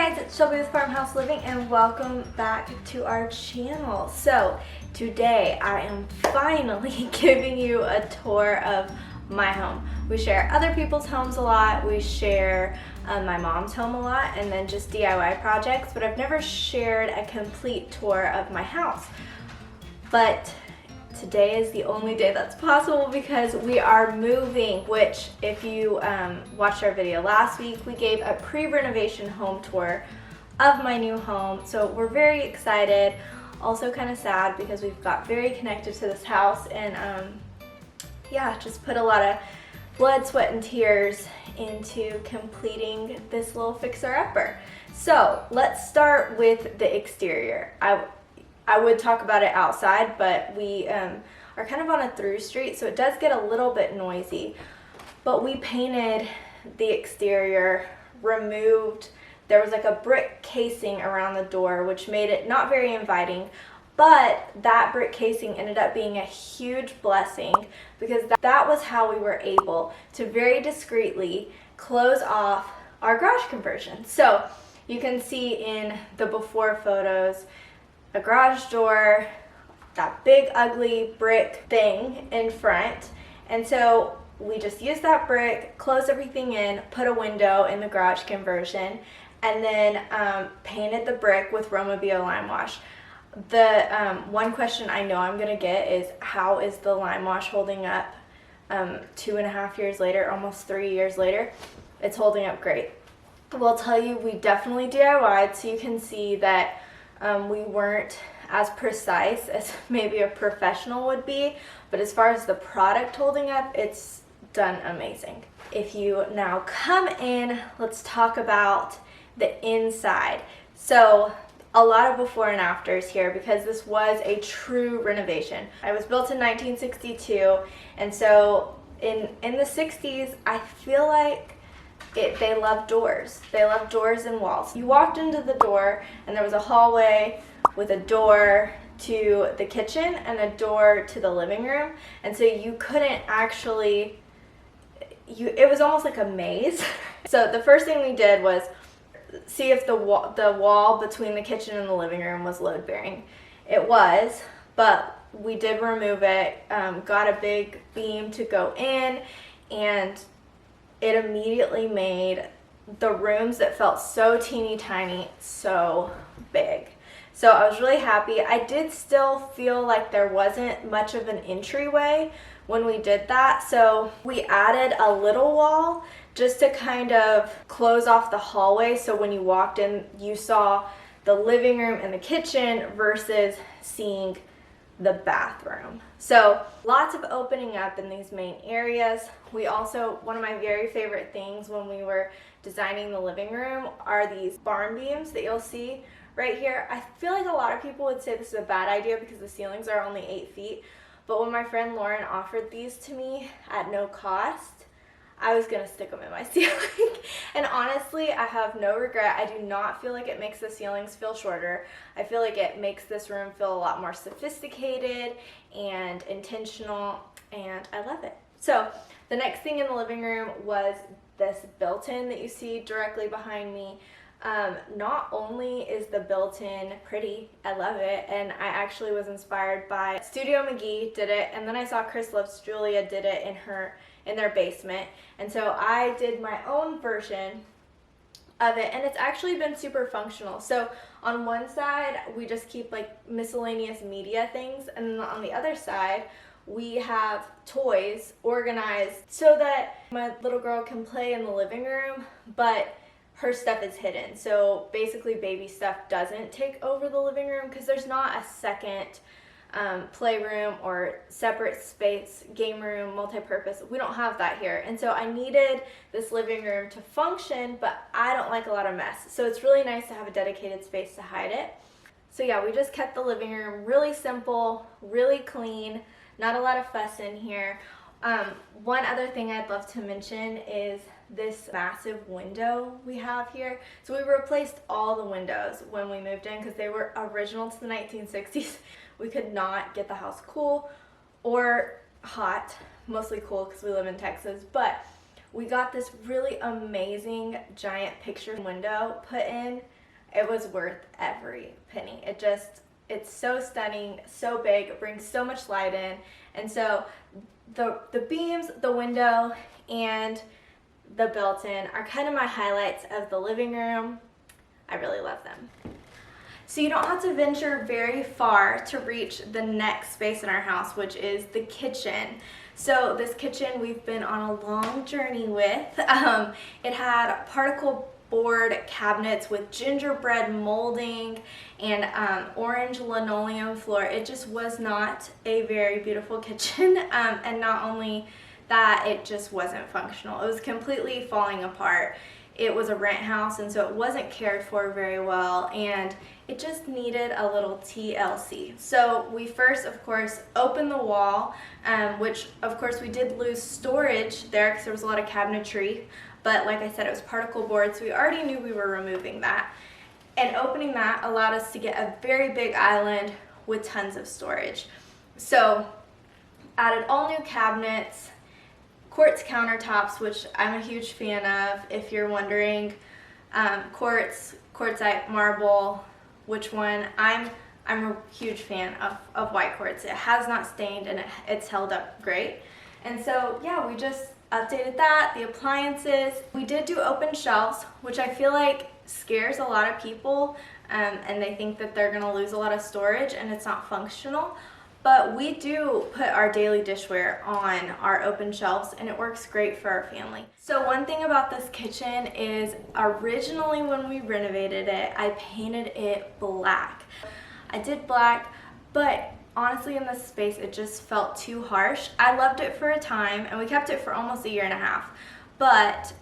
guys, it's Shelby with Farmhouse Living and welcome back to our channel. So today I am finally giving you a tour of my home. We share other people's homes a lot, we share my mom's home a lot, and then just DIY projects, but I've never shared a complete tour of my house. But today is the only day that's possible because we are moving, which if you watched our video last week, we gave a pre-renovation home tour of my new home. So we're very excited, also kind of sad because we've got very connected to this house and yeah, just put a lot of blood, sweat, and tears into completing this little fixer-upper. So let's start with the exterior. I would talk about it outside, but we are kind of on a through street, so it does get a little bit noisy. But we painted the exterior, there was like a brick casing around the door, which made it not very inviting, but that brick casing ended up being a huge blessing because that was how we were able to very discreetly close off our garage conversion. So you can see in the before photos, a garage door, that big ugly brick thing in front, and so we just used that brick, closed everything in, put a window in the garage conversion, and then painted the brick with Romobio lime wash. The one question I know I'm gonna get is, how is the lime wash holding up 2.5 years later, almost 3 years later? It's holding up great. We'll tell you, we definitely DIY'd, so you can see that we weren't as precise as maybe a professional would be, but as far as the product holding up, it's done amazing. If you now come in, let's talk about the inside. So a lot of before and afters here because this was a true renovation. I was built in 1962, and so in the 60s, I feel like they love doors. They love doors and walls. You walked into the door and there was a hallway with a door to the kitchen and a door to the living room, and so you couldn't actually, it was almost like a maze. So the first thing we did was see if the wall between the kitchen and the living room was load bearing. It was, but we did remove it, got a big beam to go in, and it immediately made the rooms that felt so teeny tiny so big. So I was really happy. I did still feel like there wasn't much of an entryway when we did that, so we added a little wall just to kind of close off the hallway, so when you walked in you saw the living room and the kitchen versus seeing the bathroom. So lots of opening up in these main areas. We also, one of my very favorite things when we were designing the living room are these barn beams that you'll see right here. I feel like a lot of people would say this is a bad idea because the ceilings are only 8 feet, but when my friend Lauren offered these to me at no cost, I was gonna stick them in my ceiling. And honestly, I have no regret. I do not feel like it makes the ceilings feel shorter. I feel like it makes this room feel a lot more sophisticated and intentional, and I love it. So the next thing in the living room was this built-in that you see directly behind me. Not only is the built-in pretty, I love it, and I actually was inspired by Studio McGee did it, and then I saw Chris Loves Julia did it in their basement, and so I did my own version of it, and it's actually been super functional. So on one side we just keep like miscellaneous media things, and then on the other side we have toys organized so that my little girl can play in the living room, but her stuff is hidden. So basically baby stuff doesn't take over the living room because there's not a second playroom or separate space, game room, multi-purpose. We don't have that here. And so I needed this living room to function, but I don't like a lot of mess. So it's really nice to have a dedicated space to hide it. So yeah, we just kept the living room really simple, really clean, not a lot of fuss in here. One other thing I'd love to mention is this massive window we have here. So we replaced all the windows when we moved in because they were original to the 1960s. We could not get the house cool or hot, mostly cool because we live in Texas, but we got this really amazing giant picture window put in it was worth every penny. It's so stunning, so big, it brings so much light in. And so the beams, the window, and the built-in are kind of my highlights of the living room. I really love them. So you don't have to venture very far to reach the next space in our house, which is the kitchen. So this kitchen we've been on a long journey with. It had particle board cabinets with gingerbread molding and orange linoleum floor. It just was not a very beautiful kitchen, and not only that, it just wasn't functional. It was completely falling apart. It was a rent house, and so it wasn't cared for very well, and it just needed a little TLC. So we first, of course, opened the wall, which of course we did lose storage there because there was a lot of cabinetry, but like I said, it was particle board, so we already knew we were removing that. And opening that allowed us to get a very big island with tons of storage. So added all new cabinets, quartz countertops, which I'm a huge fan of. If you're wondering, quartzite, marble, which one? I'm a huge fan of white quartz. It has not stained, and it's held up great. And so yeah, we just updated that, the appliances. We did do open shelves, which I feel like scares a lot of people, and they think that they're gonna lose a lot of storage and it's not functional. But we do put our daily dishware on our open shelves, and it works great for our family. So one thing about this kitchen is originally when we renovated it, I painted it black. I did black, but honestly in this space it just felt too harsh. I loved it for a time, and we kept it for almost a year and a half. But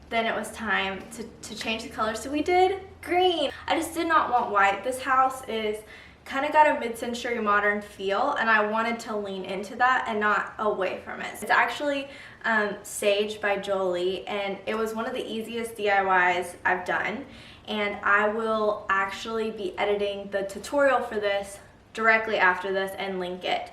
then it was time to change the color, so we did green. I just did not want white. This house is kind of got a mid-century modern feel, and I wanted to lean into that and not away from it. It's actually Sage by Jolie, and it was one of the easiest DIYs I've done, and I will actually be editing the tutorial for this directly after this and link it,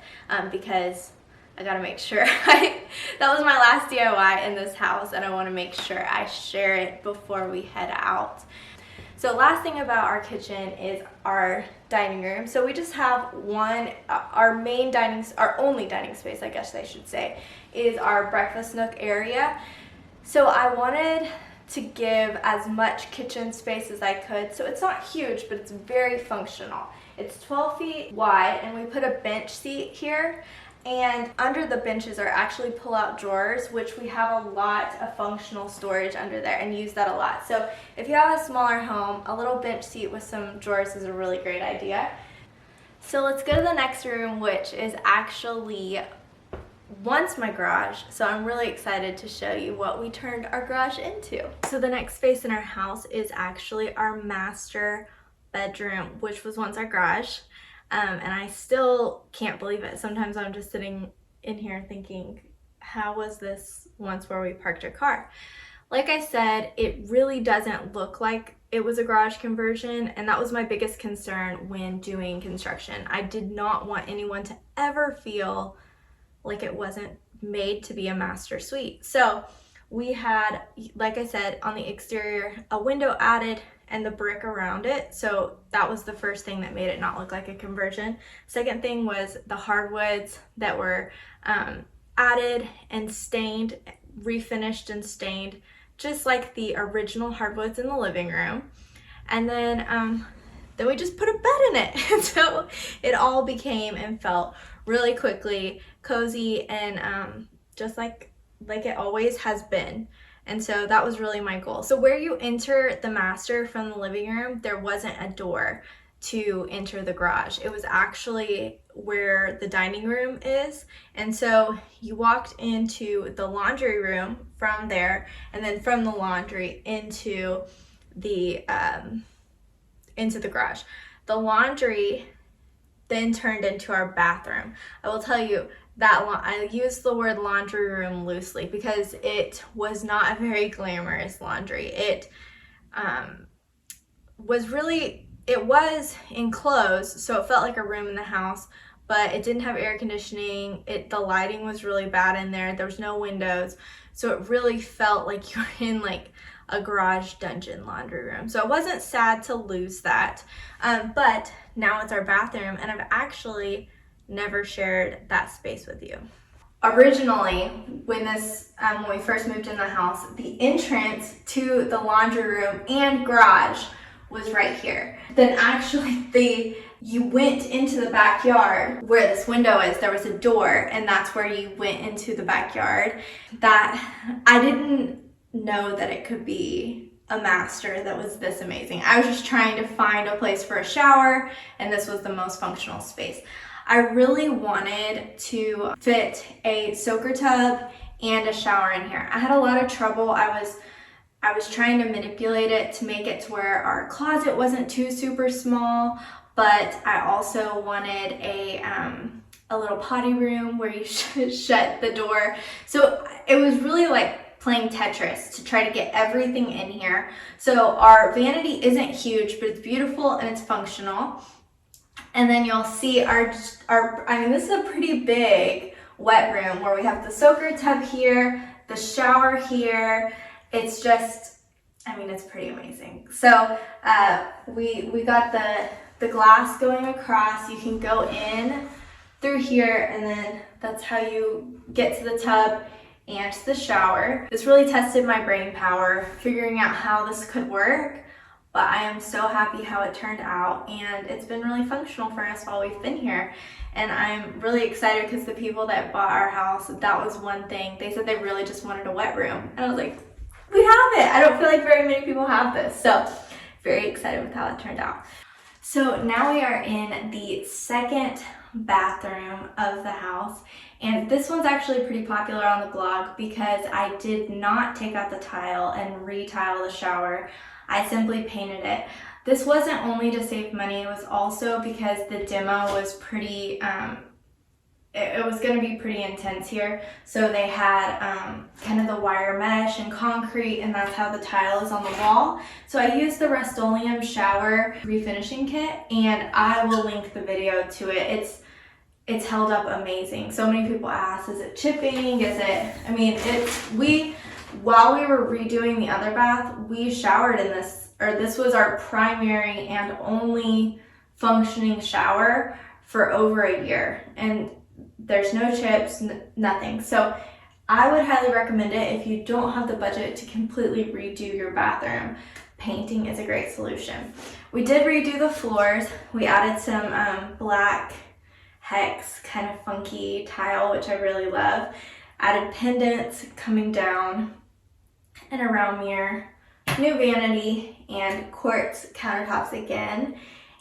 because I gotta make sure that was my last DIY in this house, and I want to make sure I share it before we head out. So last thing about our kitchen is our dining room. So we just have our only dining space, I guess I should say, is our breakfast nook area. So I wanted to give as much kitchen space as I could. So it's not huge, but it's very functional. It's 12 feet wide, and we put a bench seat here. And under the benches are actually pull-out drawers, which we have a lot of functional storage under there and use that a lot. So if you have a smaller home, a little bench seat with some drawers is a really great idea. So let's go to the next room, which is actually once my garage. So I'm really excited to show you what we turned our garage into. So the next space in our house is actually our master bedroom, which was once our garage. And I still can't believe it. Sometimes I'm just sitting in here thinking, how was this once where we parked our car? Like I said, it really doesn't look like it was a garage conversion, and that was my biggest concern when doing construction. I did not want anyone to ever feel like it wasn't made to be a master suite. So we had, like I said, on the exterior, a window added and the brick around it. So that was the first thing that made it not look like a conversion. Second thing was the hardwoods that were added and stained, refinished and stained, just like the original hardwoods in the living room. And then we just put a bed in it. And so it all became and felt really quickly cozy and just like it always has been. And so that was really my goal. So where you enter the master from the living room, there wasn't a door to enter the garage. It was actually where the dining room is. And so you walked into the laundry room from there, and then from the laundry into the garage. The laundry then turned into our bathroom. I will tell you that I use the word laundry room loosely because it was not a very glamorous laundry. It was enclosed, so it felt like a room in the house, but it didn't have air conditioning. The lighting was really bad in there. There was no windows, so it really felt like you're in like a garage dungeon laundry room. So I wasn't sad to lose that, but now it's our bathroom, and I've actually never shared that space with you. Originally, when we first moved in the house, the entrance to the laundry room and garage was right here. Then actually you went into the backyard where this window is. There was a door, and that's where you went into the backyard. That I didn't know that it could be a master that was this amazing. I was just trying to find a place for a shower, and this was the most functional space. I really wanted to fit a soaker tub and a shower in here. I had a lot of trouble. I was trying to manipulate it to make it to where our closet wasn't too super small, but I also wanted a little potty room where you shut the door. So it was really like playing Tetris to try to get everything in here. So our vanity isn't huge, but it's beautiful and it's functional. And then you'll see this is a pretty big wet room where we have the soaker tub here, the shower here. It's just, it's pretty amazing. So we got the glass going across. You can go in through here, and then that's how you get to the tub and to the shower. This really tested my brain power, figuring out how this could work. But I am so happy how it turned out, and it's been really functional for us while we've been here. And I'm really excited because the people that bought our house, that was one thing. They said they really just wanted a wet room. And I was like, we have it. I don't feel like very many people have this. So very excited with how it turned out. So now we are in the second bathroom of the house. And this one's actually pretty popular on the blog because I did not take out the tile and re-tile the shower. I simply painted it. This wasn't only to save money, it was also because the demo was pretty, it was going to be pretty intense here. So they had kind of the wire mesh and concrete, and that's how the tile is on the wall. So I used the Rust-Oleum shower refinishing kit, and I will link the video to it. It's held up amazing. So many people ask, is it chipping? Is it, while we were redoing the other bath, we showered in this, or this was our primary and only functioning shower for over a year. And there's no chips, nothing. So I would highly recommend it if you don't have the budget to completely redo your bathroom. Painting is a great solution. We did redo the floors. We added some black hex kind of funky tile, which I really love. Added pendants coming down and around mirror, new vanity, and quartz countertops again.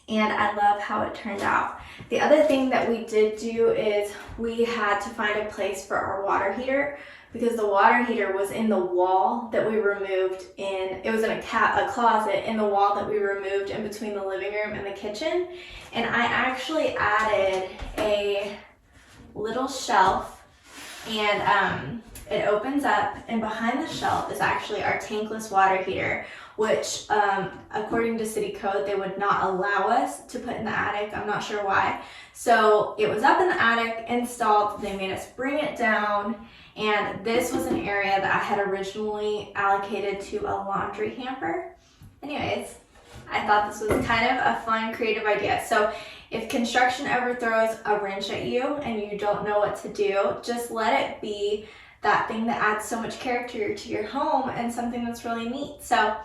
And I love how it turned out. The other thing that we did do is we had to find a place for our water heater because the water heater was in the wall that we removed it was in a closet in the wall that we removed in between the living room and the kitchen. And I actually added a little shelf, and it opens up, and behind the shelf is actually our tankless water heater, which according to city code, they would not allow us to put in the attic. I'm not sure why. So it was up in the attic, installed. They made us bring it down, and this was an area that I had originally allocated to a laundry hamper. Anyways, I thought this was kind of a fun, creative idea. So if construction ever throws a wrench at you and you don't know what to do, just let it be that thing that adds so much character to your home and something that's really neat. So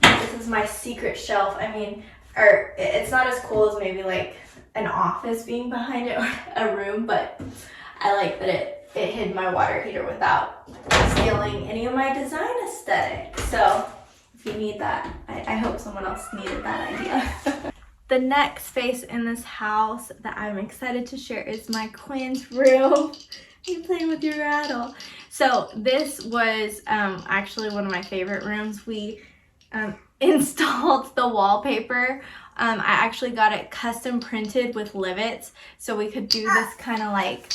this is my secret shelf. It's not as cool as maybe like an office being behind it or a room, but I like that it hid my water heater without stealing any of my design aesthetic. So if you need that, I hope someone else needed that idea. The next space in this house that I'm excited to share is my Quinn's room. You playing with your rattle. So this was actually one of my favorite rooms. We installed the wallpaper. I actually got it custom printed with rivets, so we could do this kind of like,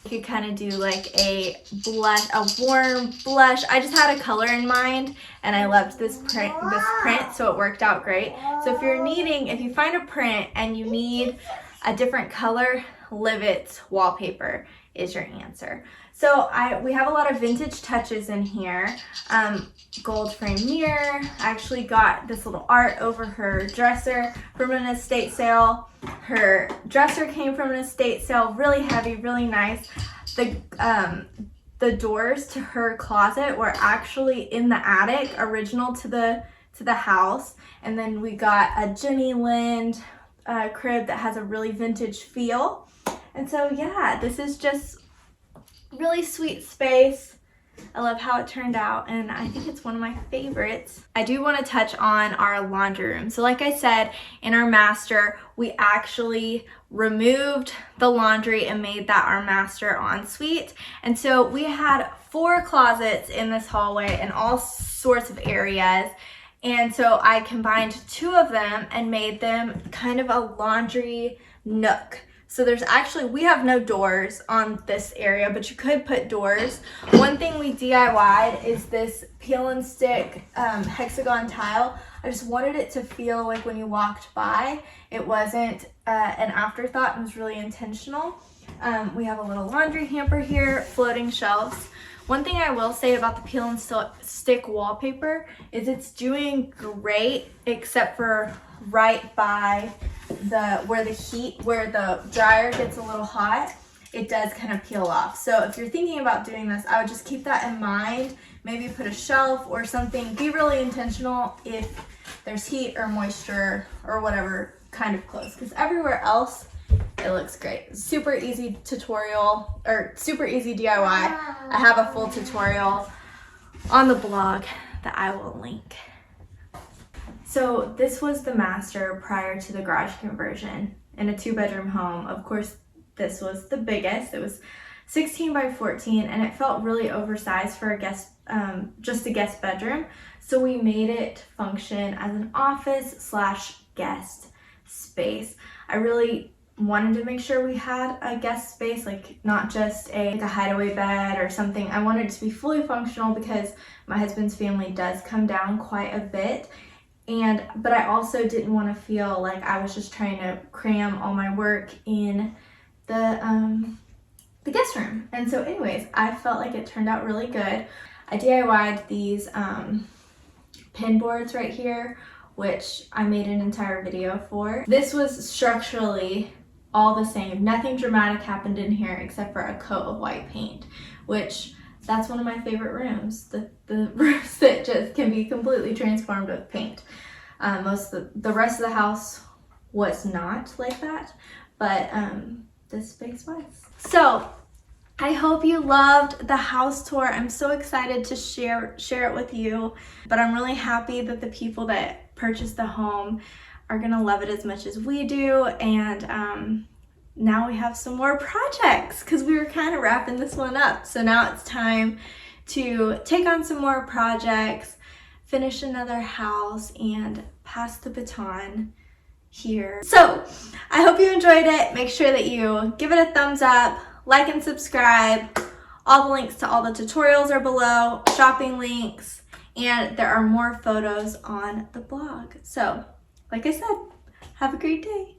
you could kind of do like a blush, a warm blush. I just had a color in mind, and I loved this print, so it worked out great. So if you find a print and you need a different color, Livet's wallpaper is your answer. So we have a lot of vintage touches in here. Gold frame mirror. I actually got this little art over her dresser from an estate sale. Her dresser came from an estate sale, really heavy, really nice. The doors to her closet were actually in the attic, original to the house. And then we got a Jenny Lind crib that has a really vintage feel. And so yeah, this is just really sweet space. I love how it turned out, and I think it's one of my favorites. I do want to touch on our laundry room. So like I said, in our master, we actually removed the laundry and made that our master ensuite. And so we had 4 closets in this hallway in all sorts of areas. And so I combined 2 of them and made them kind of a laundry nook. So we have no doors on this area, but you could put doors. One thing we DIY'd is this peel and stick hexagon tile. I just wanted it to feel like when you walked by, it wasn't an afterthought, it was really intentional. We have a little laundry hamper here, floating shelves. One thing I will say about the peel and stick wallpaper is it's doing great, except for right by where the dryer gets a little hot, it does kind of peel off. So if you're thinking about doing this, I would just keep that in mind. Maybe put a shelf or something. Be really intentional if there's heat or moisture or whatever kind of close, because everywhere else it looks great. Super easy tutorial, or super easy DIY. I have a full tutorial on the blog that I will link. So this was the master prior to the garage conversion in a 2-bedroom home. Of course, this was the biggest. It was 16 by 14, and it felt really oversized for a guest, just a guest bedroom. So we made it function as an office / guest space. I really wanted to make sure we had a guest space, like not just like a hideaway bed or something. I wanted it to be fully functional because my husband's family does come down quite a bit. But I also didn't want to feel like I was just trying to cram all my work in the guest room. And so anyways, I felt like it turned out really good. I DIY'd these pin boards right here, which I made an entire video for. This was structurally all the same. Nothing dramatic happened in here except for a coat of white paint, which that's one of my favorite rooms. The rooms that just can be completely transformed with paint. The rest of the house was not like that, but this space was. So I hope you loved the house tour. I'm so excited to share it with you, but I'm really happy that the people that purchased the home are gonna love it as much as we do. And now we have some more projects because we were kind of wrapping this one up. So now it's time to take on some more projects, finish another house, and pass the baton here. So I hope you enjoyed it. Make sure that you give it a thumbs up, like and subscribe. All the links to all the tutorials are below, shopping links, and there are more photos on the blog. So like I said, have a great day.